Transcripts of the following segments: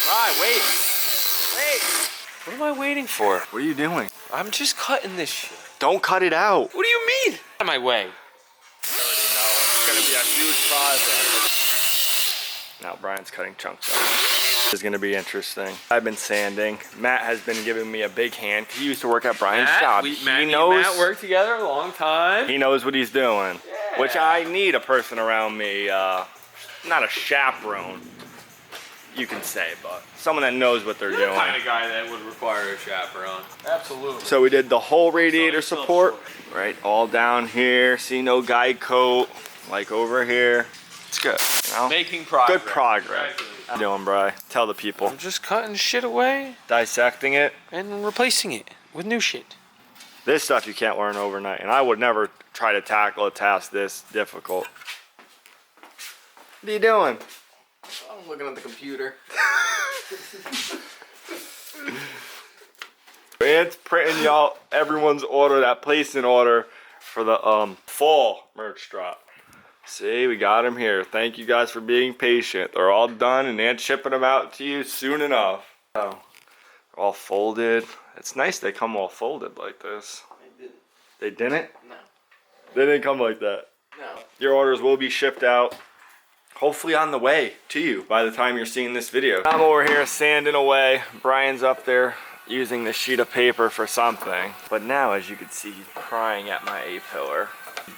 Right, wait. What am I waiting for? What are you doing? I'm just cutting this shit. Don't cut it out. What do you mean? Out of my way. I already know. It's gonna be a huge project. Now Brian's cutting chunks out. This is gonna be interesting. I've been sanding. Matt has been giving me a big hand. He used to work at Brian's shop. Matt and Matt worked together a long time. He knows what he's doing. Yeah. Which I need a person around me, not a chaperone, you can say, but someone that knows what they're doing. The kind of guy that would require a chaperone. Absolutely. So we did the whole radiator support, right? All down here. See, no guide coat, like over here. It's good, you know? Making progress. Good progress. How you doing, Bri? Tell the people. I'm just cutting shit away. Dissecting it. And replacing it with new shit. This stuff you can't learn overnight, and I would never try to tackle a task this difficult. What are you doing? I'm looking at the computer. It's printing y'all everyone's order, that placement order for the fall merch drop. See, we got them here. Thank you guys for being patient. They're all done and Aunt's shipping them out to you soon enough. Oh, all folded. It's nice they come all folded like this. They didn't. They didn't? No. They didn't come like that. No. Your orders will be shipped out, hopefully on the way to you by the time you're seeing this video. I'm over here sanding away. Brian's up there using the sheet of paper for something. But now, as you can see, he's prying at my A-pillar,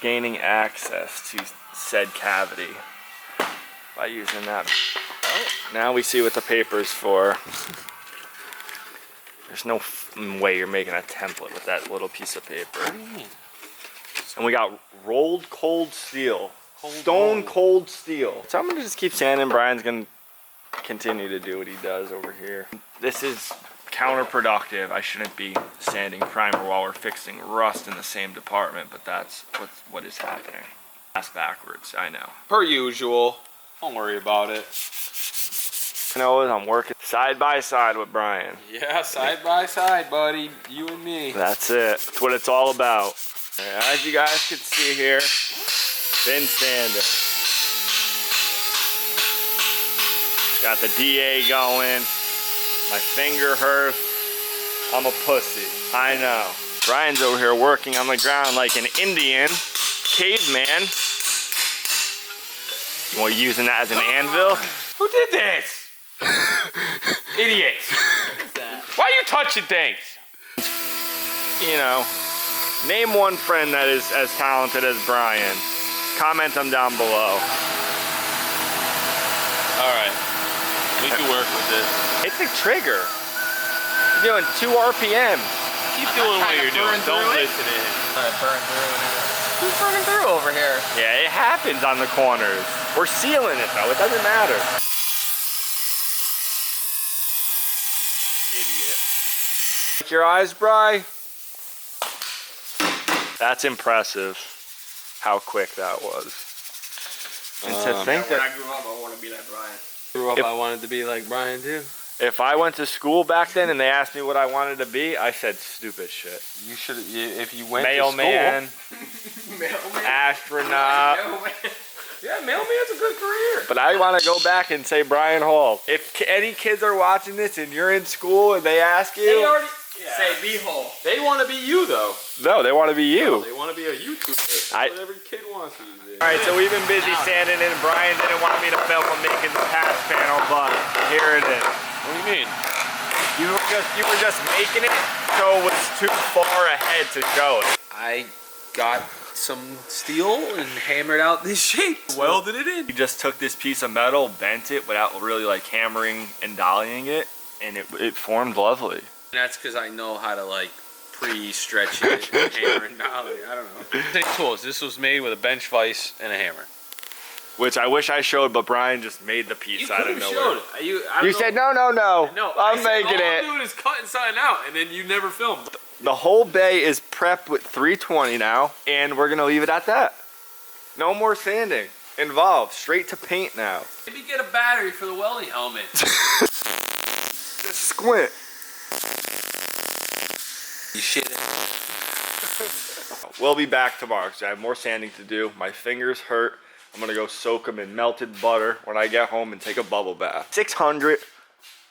gaining access to said cavity by using that. Now we see what the paper's for. There's no way you're making a template with that little piece of paper. What do you mean? And we got rolled cold steel. Stone cold steel. So I'm gonna just keep sanding. Brian's gonna continue to do what he does over here. This is counterproductive. I shouldn't be sanding primer while we're fixing rust in the same department, but that's what is happening. That's backwards, I know. Per usual. Don't worry about it. You know, I'm working side by side with Brian. Yeah, side by side, buddy. You and me. That's it. That's what it's all about. As you guys can see here, thin sander. Got the DA going. My finger hurts. I'm a pussy. I know. Brian's over here working on the ground like an Indian caveman. Well, using that as an anvil. Who did this? Idiots. Why are you touching things? You know, name one friend that is as talented as Brian. Comment them down below. Alright. We can work with this. Hit the trigger. You're doing 2 RPM. Keep doing what you're doing. Don't listen in. Burn through. Who's burning through over here? Yeah, it happens on the corners. We're sealing it though. It doesn't matter. Idiot. Like your eyes, Bri? That's impressive. How quick that was. And to think When that I grew up, I want to be like Brian. Grew up, I wanted to be like Brian too. if I went to school back then and they asked me what I wanted to be, I said stupid shit. You should, if you went Mailman, to school. Mailman. astronaut. Yeah, mailman's a good career. But I want to go back and say Brian Hall. If any kids are watching this and you're in school and they ask you, They already Say B-hole. They want to be you though. no, they want to be you. They want to be a YouTuber. That's what every kid wants to do. All right, so we've been busy sanding and Brian didn't want me to film him making the patch panel, but here it is. What do you mean? You were just making it, so it was too far ahead to show it. I got some steel and hammered out this shape. Welded it in. You just took this piece of metal, bent it without really like hammering and dollying it, and it formed lovely. That's because I know how to like pre-stretch it, hammer and dolly. I don't know. Any tools. This was made with a bench vise and a hammer. Which I wish I showed, but Brian just made the piece out of nowhere. Showed it. You said no. No, I'm making all it. I'm doing is cutting something out, and then you never filmed. The whole bay is prepped with 320 now, and we're gonna leave it at that. No more sanding involved. Straight to paint now. Maybe get a battery for the welding helmet. Just squint. You shit. We'll be back tomorrow because I have more sanding to do. My fingers hurt. I'm gonna go soak them in melted butter when I get home and take a bubble bath. 600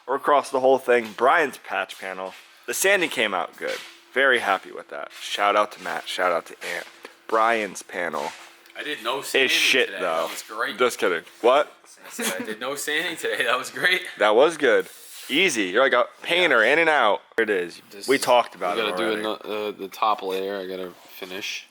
or across the whole thing. Brian's patch panel, the sanding came out good. Very happy with that. Shout out to Matt, shout out to Ant. Brian's panel I did no sanding is shit today. though. That was great. Just kidding. What? I said I did no sanding today. That was great. That was good. Easy. You're like a painter, in and out. There it is. We talked about it I already. gotta do the top layer. I gotta finish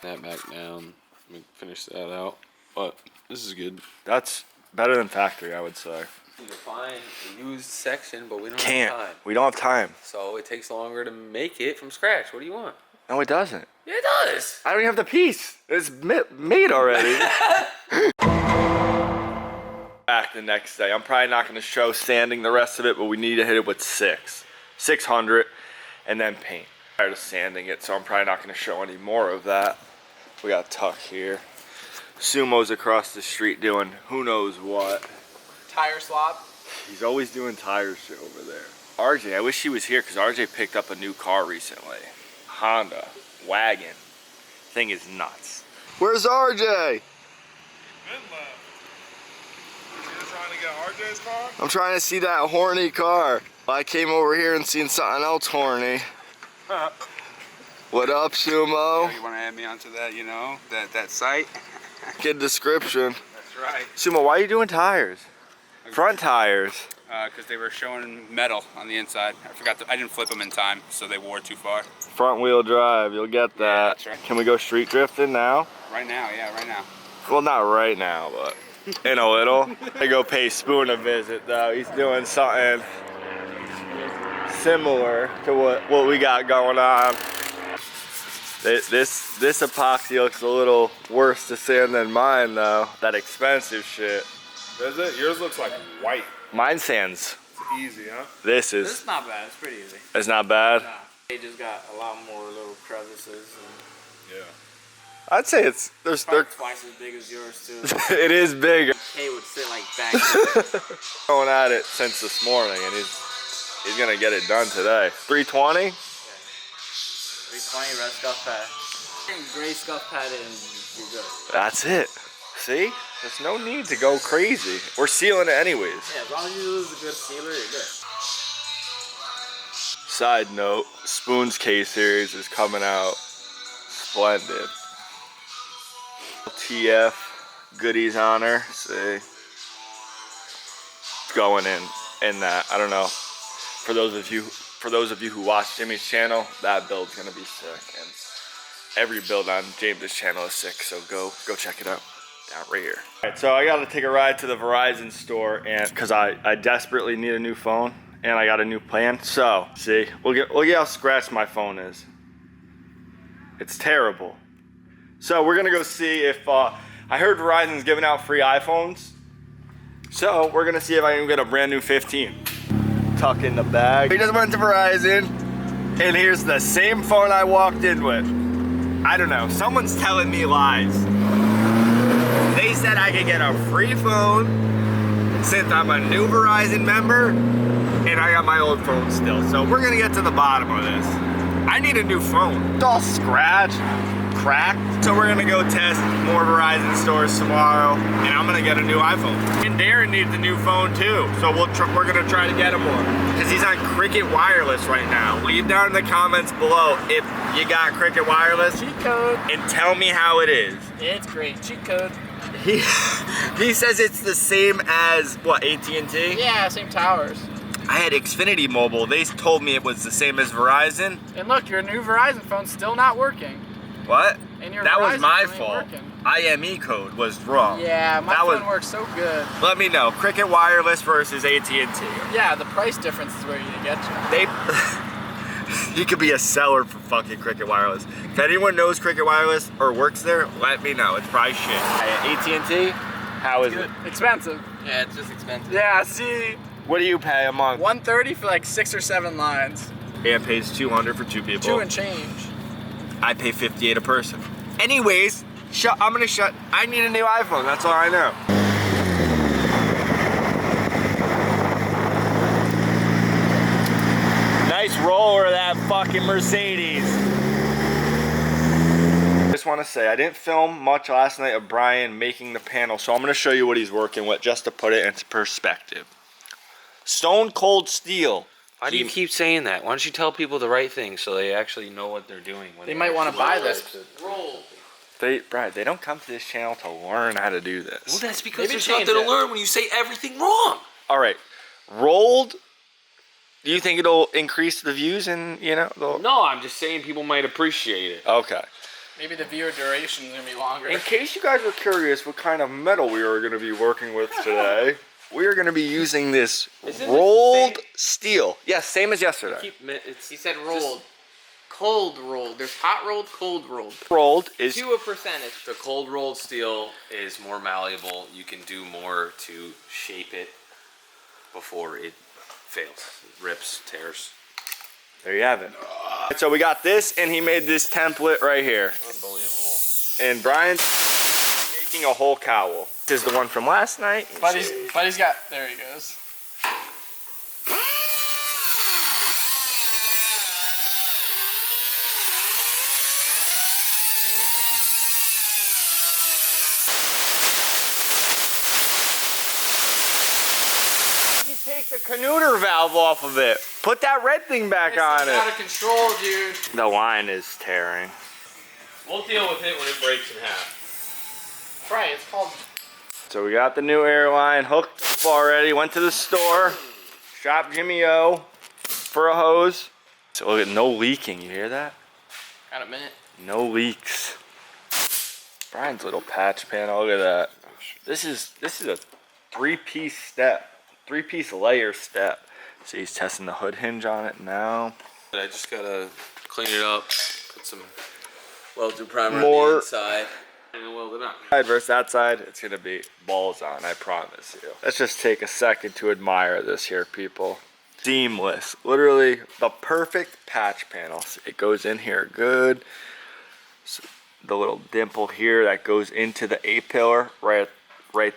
that back down. Let me finish that out. But this is good. That's better than factory, I would say. You can find a used section, but we don't Can't. have time. We don't have time. So it takes longer to make it from scratch. What do you want? No, it doesn't. Yeah, it does. I don't even have the piece. It's made already. Back the next day. I'm probably not going to show sanding the rest of it, but we need to hit it with 600, and then paint. I'm tired of sanding it, so I'm probably not going to show any more of that. We got Tuck here. Sumo's across the street doing who knows what. Tire swap. He's always doing tire shit over there. RJ, I wish he was here because RJ picked up a new car recently. Honda wagon. Thing is nuts. Where's RJ? Trying to get RJ's car? I'm trying to see that horny car. I came over here and seen something else horny. What up, Sumo? You want to add me onto that, you know, that site? Good description. That's right. Sumo, why are you doing tires? Front tires. Because they were showing metal on the inside. I didn't flip them in time, so they wore too far. Front wheel drive, you'll get that. Yeah, that's right. Can we go street drifting now? Right now, yeah, right now. Well, not right now, but in a little. I go pay Spoon a visit though. He's doing something similar to what we got going on. This epoxy looks a little worse to sand than mine though. That expensive shit. Does it? Yours looks like white. Mine sands. It's easy, huh? This This is. is not bad. It's pretty easy. It's not bad. Nah. They just got a lot more little crevices. And Yeah. I'd say it's there's probably there. twice as big as yours too. It is big. K would sit like back. Going at it since this morning, and he's gonna get it done today. 320. 320 red scuff pad. And gray scuff pad and you're good. That's it. See? There's no need to go crazy. We're sealing it anyways. Yeah, as long as you use a good sealer, you're good. Side note, Spoon's K-Series is coming out splendid. TF goodies on her. See? Going in that. I don't know. For those of you who watch Jimmy's channel, that build's gonna be sick. And every build on James's channel is sick, so go check it out. Down right here. Alright, so I gotta take a ride to the Verizon store and because I desperately need a new phone and I got a new plan. So see, look at how scratched my phone is. It's terrible. So we're gonna go see if I heard Verizon's giving out free iPhones. So we're gonna see if I can get a brand new 15. Tuck in the bag. We just went to Verizon and here's the same phone I walked in with. I don't know, someone's telling me lies. They said I could get a free phone since I'm a new Verizon member and I got my old phone still. So we're gonna get to the bottom of this. I need a new phone. It's all scratched, cracked. So we're gonna go test more Verizon stores tomorrow and I'm gonna get a new iPhone. And Darren needs a new phone too. So we're gonna try to get him one. Because he's on Cricket Wireless right now. Leave down in the comments below if you got Cricket Wireless. Cheat code. And tell me how it is. It's great. Cheat code. He says it's the same as what, AT&T? Yeah, same towers. I had Xfinity Mobile. They told me it was the same as Verizon. And look, your new Verizon phone's still not working. What? And your That was Verizon my phone ain't fault. working. IME code was wrong. Yeah, my That phone was- works so good. Let me know. Cricket Wireless versus AT&T. Yeah, the price difference is where you get you. They. You could be a seller for fucking Cricket Wireless. If anyone knows Cricket Wireless or works there, let me know. It's probably shit. AT&T, how is it? Expensive. Yeah, it's just expensive. Yeah, see, What do you pay a month? $130 for like 6 or 7 lines. And pays $200 for 2 people. 2 and change. I pay $58 a person. Anyways, I need a new iPhone, that's all I know. Nice roller, that fucking Mercedes. Just want to say, I didn't film much last night of Brian making the panel, so I'm going to show you what he's working with just to put it into perspective. Stone cold steel. Why do you keep saying that? Why don't you tell people the right thing so they actually know what they're doing? When They might want to buy this. Roll. Brad, they don't come to this channel to learn how to do this. Well, that's because Maybe there's change nothing to it. learn when you say everything wrong. All right, rolled. Do you think it'll increase the views and No, I'm just saying people might appreciate it. Okay. Maybe the viewer duration is gonna be longer. In case you guys were curious what kind of metal we were going to be working with today, we are going to be using this Isn't it rolled the steel. Yes, same as yesterday. He said rolled. Cold rolled. There's hot rolled, cold rolled. Rolled is To a percentage. The cold rolled steel is more malleable. You can do more to shape it before it fails. It rips, tears. there you have it. So we got this, and he made this template right here. Unbelievable. And Brian's making a whole cowl. This is the one from last night. Buddy's got. There he goes. You take the canuter valve off of it. Put that red thing back on This is out it. of control, dude. The line is tearing. We'll deal with it when it breaks in half. Right, it's called. So we got the new airline hooked up already. Went to the store. Shopped Jimmy O for a hose. So look at no leaking. You hear that? Got a minute. No leaks. Brian's little patch panel. Look at that. This is a three-piece step. Three-piece layer step. So he's testing the hood hinge on it now. I just gotta clean it up, put some weld-through primer More- on the inside, and weld it up. Side versus that side, it's gonna be balls on, I promise you. Let's just take a second to admire this here, people. Seamless, literally the perfect patch panels. It goes in here good. So the little dimple here that goes into the A-pillar right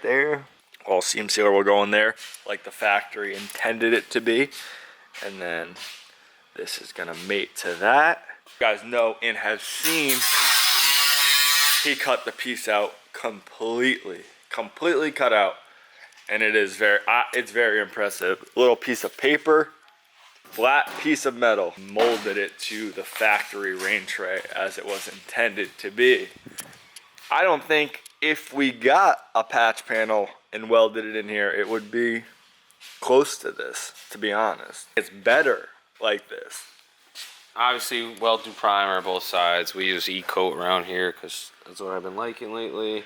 there. All seam sealer will go in there like the factory intended it to be. And then this is gonna mate to that. You guys know and have seen he cut the piece out completely cut out, and it is it's very impressive. Little piece of paper, flat piece of metal, molded it to the factory rain tray as it was intended to be. I don't think if we got a patch panel and welded it in here, it would be close to this, to be honest. It's better like this. Obviously, weld-through primer both sides. We use E-coat around here because that's what I've been liking lately.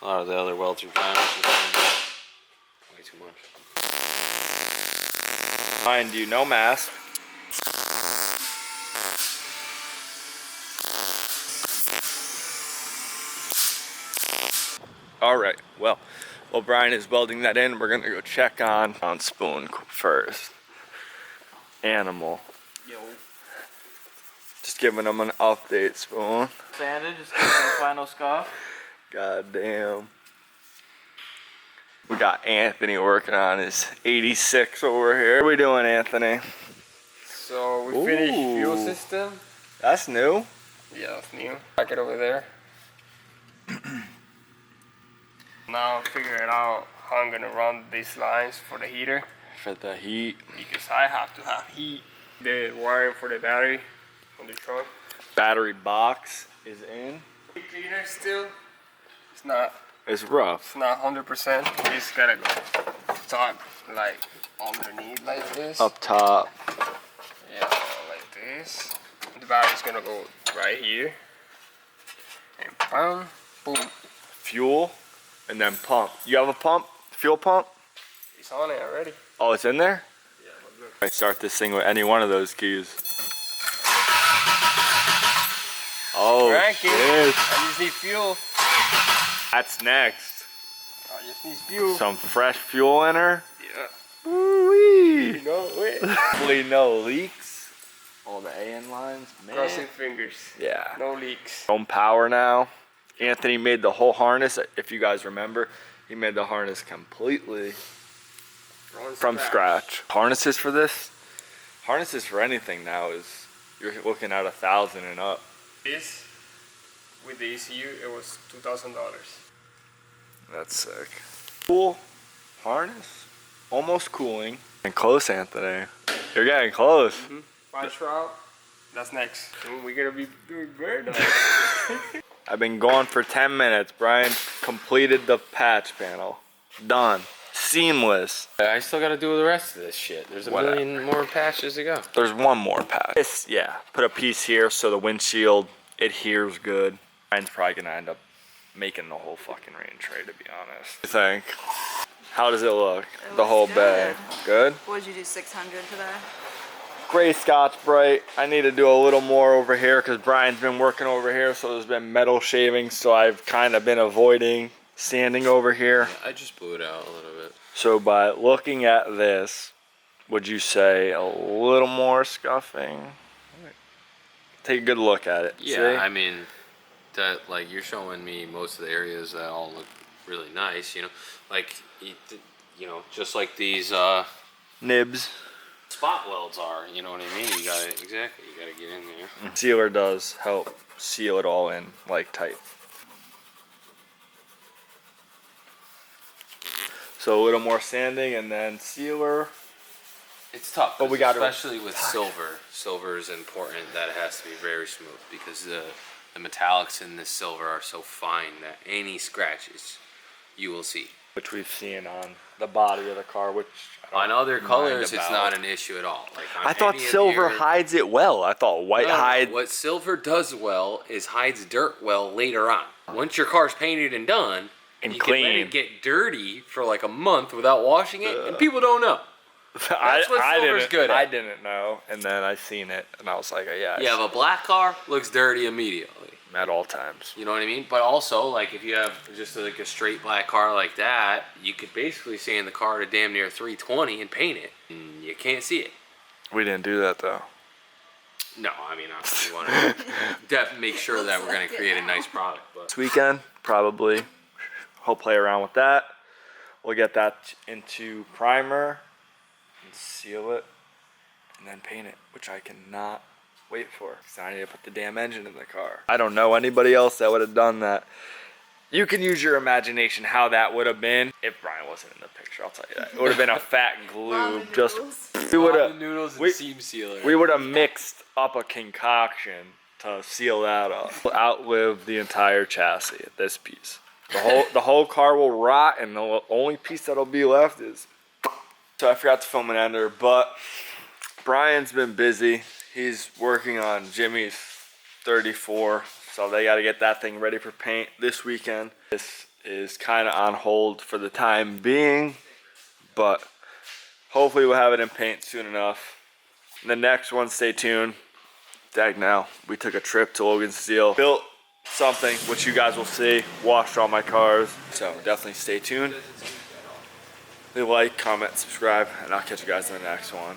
A lot of the other weld-through primers have been way too much. Mind you, no mask. Alright, well, while Brian is welding that in, we're gonna go check on Spoon first. Animal. Yo. Just giving him an update, Spoon. Sanded, just giving the final scuff. God damn. We got Anthony working on his 86 over here. What are we doing, Anthony? So we Ooh. finished fuel system. That's new. Yeah, that's new. Back it over there. Now I'm figuring out how I'm gonna run these lines for the heater For the heat. because I have to have heat. The wiring for the battery on the trunk. Battery box is in. The cleaner still. It's not It's rough. 100%. It's gotta go top like underneath like this. Up top. Yeah, like this. The battery's gonna go right here. And bam, boom. Fuel. And then pump. You have a pump? Fuel pump? It's on it already. Oh, it's in there? Yeah, but look. I start this thing with any one of those keys. Oh, Cranky. shit. I just need fuel. That's next. I just need fuel. Some fresh fuel in her. Yeah. Woo-wee. You know it. Hopefully no leaks. All the AN lines, man. Crossing fingers. Yeah. No leaks. Home power now. Anthony made the whole harness. If you guys remember, he made the harness completely from scratch. Harnesses for this? Harnesses for anything now is, you're looking at $1,000 and up. This, with the ECU, it was $2,000. That's sick. Cool harness, almost cooling. And close, Anthony. You're getting close. Fine shroud. That's next. We're gonna be doing very nice. I've been going for 10 minutes. Brian completed the patch panel. Done. Seamless. I still gotta do the rest of this shit. There's a Whatever. million more patches to go. There's one more patch. Yeah, put a piece here so the windshield adheres good. Brian's probably gonna end up making the whole fucking rain tray, to be honest. I think. How does it look? The looks whole good. bay. Good? What did you do, 600 today? Gray Scotch Brite. I need to do a little more over here because Brian's been working over here, so there's been metal shaving, so I've kind of been avoiding sanding over here. I just blew it out a little bit. So by looking at this, would you say a little more scuffing? Take a good look at it. Yeah, See? I mean, that like you're showing me most of the areas that all look really nice. You know, like you know, just like these Nibs. spot welds are. You know what I mean? You gotta exactly. You gotta get in there. Sealer does help seal it all in like tight. So a little more sanding and then sealer. It's tough, But we gotta- especially with silver. Silver is important that it has to be very smooth because the metallics in this silver are so fine that any scratches you will see. Which we've seen on the body of the car, which On other mind colors, it's about. not an issue at all. Like on I thought any of silver your- hides it well. I thought white No, hide. what silver does well is hides dirt well later on. Once your car's painted and done, And you can let clean. it get dirty for like a month without washing it, and people don't know. That's what silver's didn't, good at. I didn't know, and then I seen it, and I was like, yeah, You have a black car, looks dirty immediately. at all times. You know what I mean? But also, like, if you have just like a straight black car like that, you could basically sand the car to damn near 320 and paint it, and you can't see it. We didn't do that though. No, I mean, obviously, you want to make sure that we're going to create a nice product. But This weekend, probably. We'll play around with that. We'll get that into primer and seal it, and then paint it, which I cannot wait for. Because I need to put the damn engine in the car. I don't know anybody else that would have done that. You can use your imagination how that would have been if Brian wasn't in the picture. I'll tell you that. It would have been a fat glue. Just we would have noodles and we- seam sealer. we would have mixed up a concoction to seal that up. We'll outlive the entire chassis at this piece. The whole car will rot, and the only piece that'll be left is. So I forgot to film an ender, but Brian's been busy. He's working on Jimmy's 34, so they got to get that thing ready for paint this weekend. This is kind of on hold for the time being, but hopefully we'll have it in paint soon enough. The next one, stay tuned. Dag now, we took a trip to Logan Steel, built something which you guys will see, washed all my cars, so definitely stay tuned. Leave a like, comment, subscribe, and I'll catch you guys in the next one.